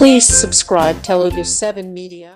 Please subscribe Telugu 7 Media.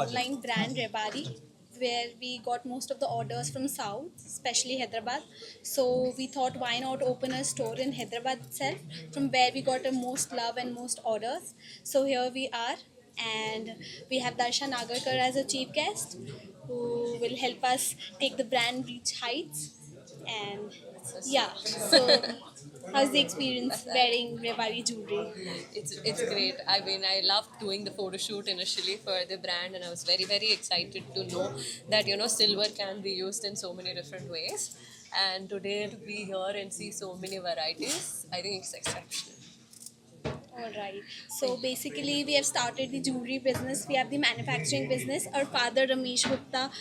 online brand Rebari, where we got most of the orders from South, especially Hyderabad. So we thought, why not open a store in Hyderabad itself, from where we got the most love and most orders. So here we are, and we have Darshan Agarkar as a chief guest, who will help us take the brand reach heights. And yeah, so how's the experience wearing Rebari jewelry? It's great. I mean, I loved doing the photo shoot initially for the brand, and I was very excited to know that silver can be used in so many different ways. And today to be here and see so many varieties, I think it's exceptional. All right. So basically, we have started the jewelry business. We have the manufacturing business. Our father Ramesh Gupta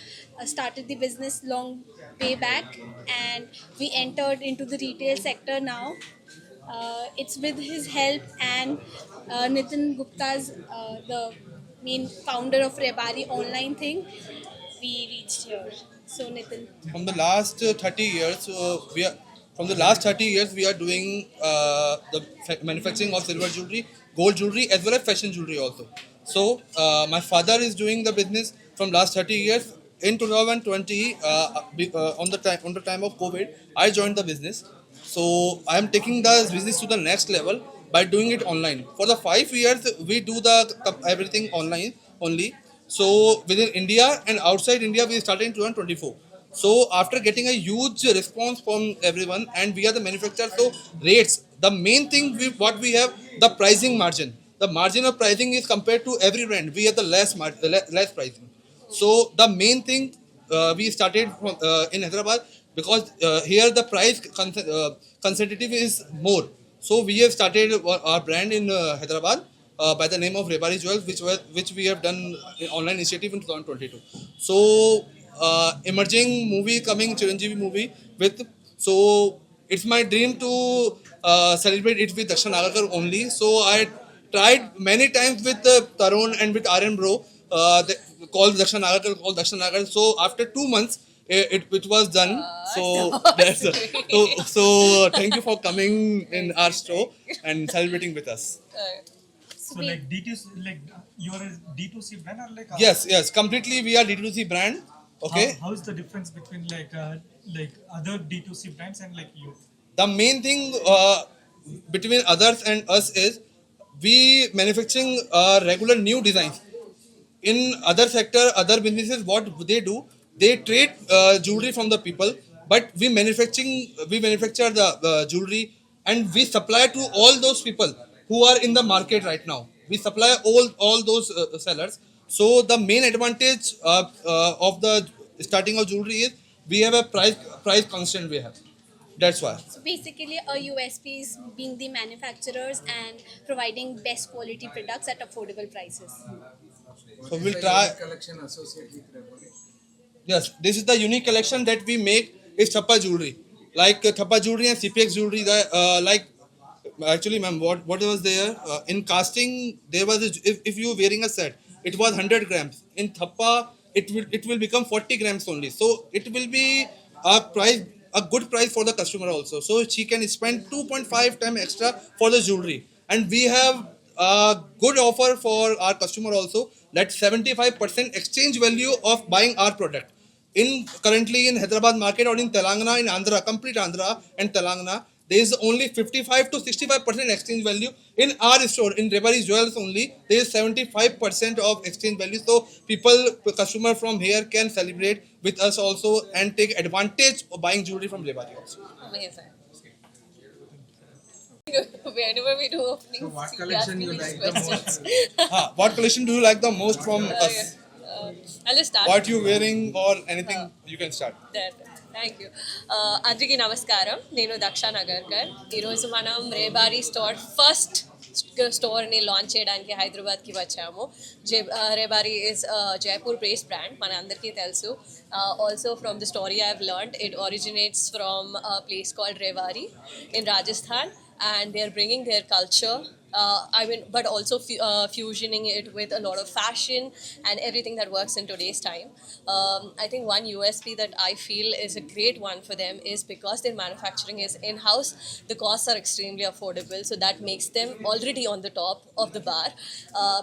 started the business long way back, and we entered into the retail sector now. It's with his help and Nitin Gupta's, the main founder of Rebari online thing, we reached here. So Nitin. From the last 30 years, we are doing manufacturing of silver jewelry, gold jewelry, as well as fashion jewelry also. So my father is doing the business from last 30 years. In 2020, on the time of COVID, I joined the business. So I am taking the business to the next level by doing it online. For the 5 years, we do the everything online only. So within India and outside India, we started in 2024. So after getting a huge response from everyone, and we are the manufacturer, so rates. The main thing what we have, the pricing margin. The margin of pricing is compared to every brand. We have the less pricing. So the main thing we started from in Hyderabad, because here the price consensitive is more. So we have started our brand in Hyderabad by the name of Rebari Jewels, which we have done in online initiative in 2022. So emerging movie coming, Chiranjeevi movie with, so it's my dream to celebrate it with Darshan Agarkar only. So I tried many times with Tarun and with Aryan bro, called Darshan Agarkar, So after 2 months, it was done. So that's so thank you for coming in our store and celebrating with us. So like D2C, like you're a D2C brand or like Yes, completely. We are D2C brand. Okay. how is the difference between like other D2C brands and like you? The main thing between others and us is we manufacturing regular new designs. In other sector, other businesses, what they do, they trade jewelry from the people, but we manufacture the jewelry, and we supply to all those people who are in the market right now. We supply all those sellers. So the main advantage of the starting of jewelry is we have a price constant we have. That's why. So basically, a USP is being the manufacturers and providing best quality products at affordable prices. So we'll try. Collection associated with Rebari. Yes, this is the unique collection that we make is Thappa jewelry. Like Thappa jewelry and CPX jewelry. Like actually, ma'am, what was there in casting? There was if you wearing a set, it was 100 grams. In Thappa, it will become 40 grams only. So it will be a good price for the customer also. So she can spend 2.5 times extra for the jewelry, and we have a good offer for our customer also, that 75% exchange value of buying our product. In currently in Hyderabad market or in Telangana, in Andhra, complete Andhra and Telangana, there is only 55 to 65% exchange value. In our store, in Rebari Jewels only, there is 75% of exchange value. So customer from here can celebrate with us also and take advantage of buying jewelry from Rebari also. Amazing. Whenever we do openings, So what he collection asks me you these like the questions. What collection do you like the most from us? I'll just start. What you wearing or anything, you can start. Thank you అందరికీ నమస్కారం. నేను దక్ష నగర్కర్. ఈరోజు మనం రేబారీ first స్టోర్ని launch చేయడానికి హైదరాబాద్కి వచ్చాము. Rebari is Jaipur based brand, మన అందరికీ తెలుసు. Also from the story I have learned, it originates from place called Rewari in Rajasthan, and they are bringing their culture but also fusioning it with a lot of fashion and everything that works in today's time. I think one USP that I feel is a great one for them is because their manufacturing is in-house, the costs are extremely affordable, so that makes them already on the top of the bar.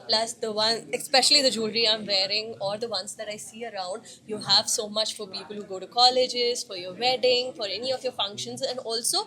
Plus the one, especially the jewelry I'm wearing or the ones that I see around, you have so much for people who go to colleges, for your wedding, for any of your functions, and also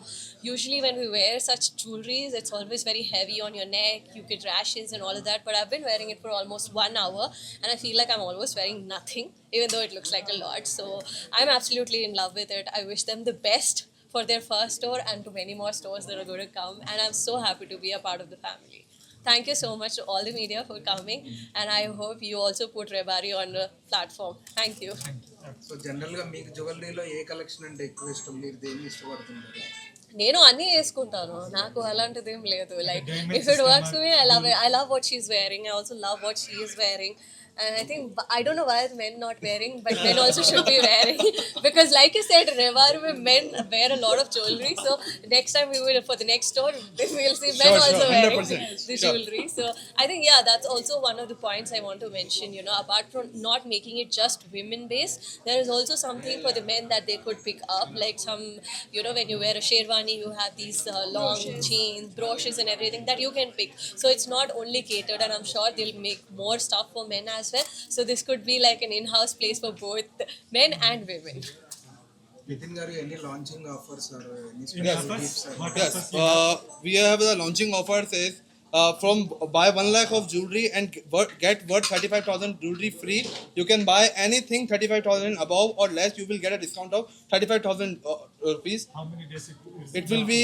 usually when we wear such jewelries, it's always very heavy on your neck, you get rashes and all of that, but I've been wearing it for almost 1 hour and I feel like I'm almost wearing nothing, even though it looks like a lot. So I'm absolutely in love with it. I wish them the best for their first store and to many more stores that are going to come, and I'm so happy to be a part of the family. Thank you so much to all the media for coming, and I hope you also put Rebari on the platform. Thank you. So general గా మీకు జ్యువెలరీలో ఏ collection అంటే ఎక్కువ ఇష్టం, మీరు దేన్ని ఇష్టపడుతుంటారు? నేను అన్నీ వేసుకుంటాను, నాకు అలాంటిది ఏం లేదు. Like if it works me, I love what she is wearing, I also love what she is wearing. And I think, I don't know why are men not wearing, but men also should be wearing. Because like you said, Revari में men wear a lot of jewelry. So next time we will, for the next store, we will see men also wearing 100%, the jewelry. So I think, yeah, that's also one of the points I want to mention. You know, apart from not making it just women based, there is also something for the men that they could pick up. Like some, you know, when you wear a sherwani, you have these long chains, brooches and everything that you can pick. So it's not only catered, and I'm sure they'll make more stuff for men as well. So this could be like an in-house place for both men and women. Nitin గారు, ఎన్ని launching offers are any Yes. Special gifts are? Yes, we have the launching offers is from buy 1 lakh of jewelry and get worth 35,000 jewelry free. You can buy anything 35,000 above or less. You will get a discount of 35,000 rupees. How many days it is? It will be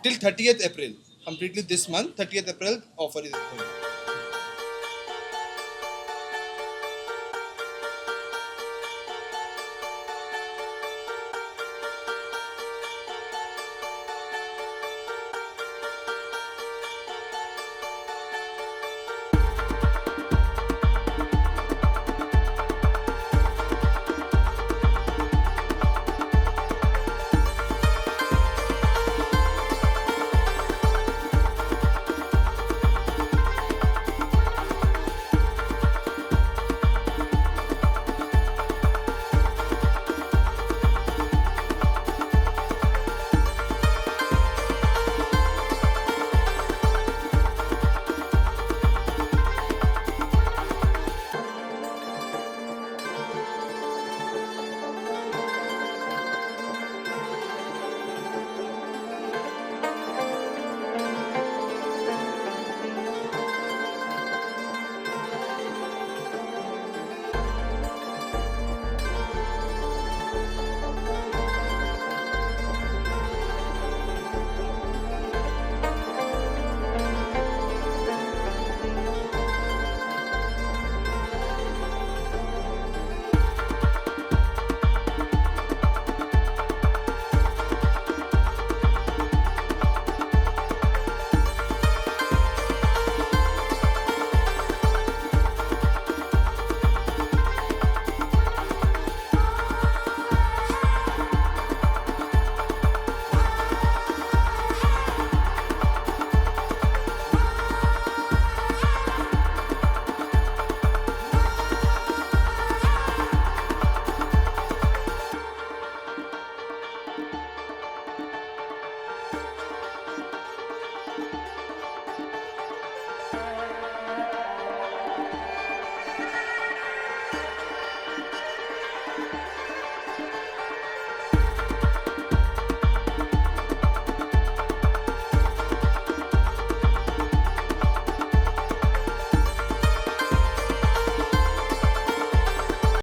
till 30th April. Completely this month, 30th April offer is going.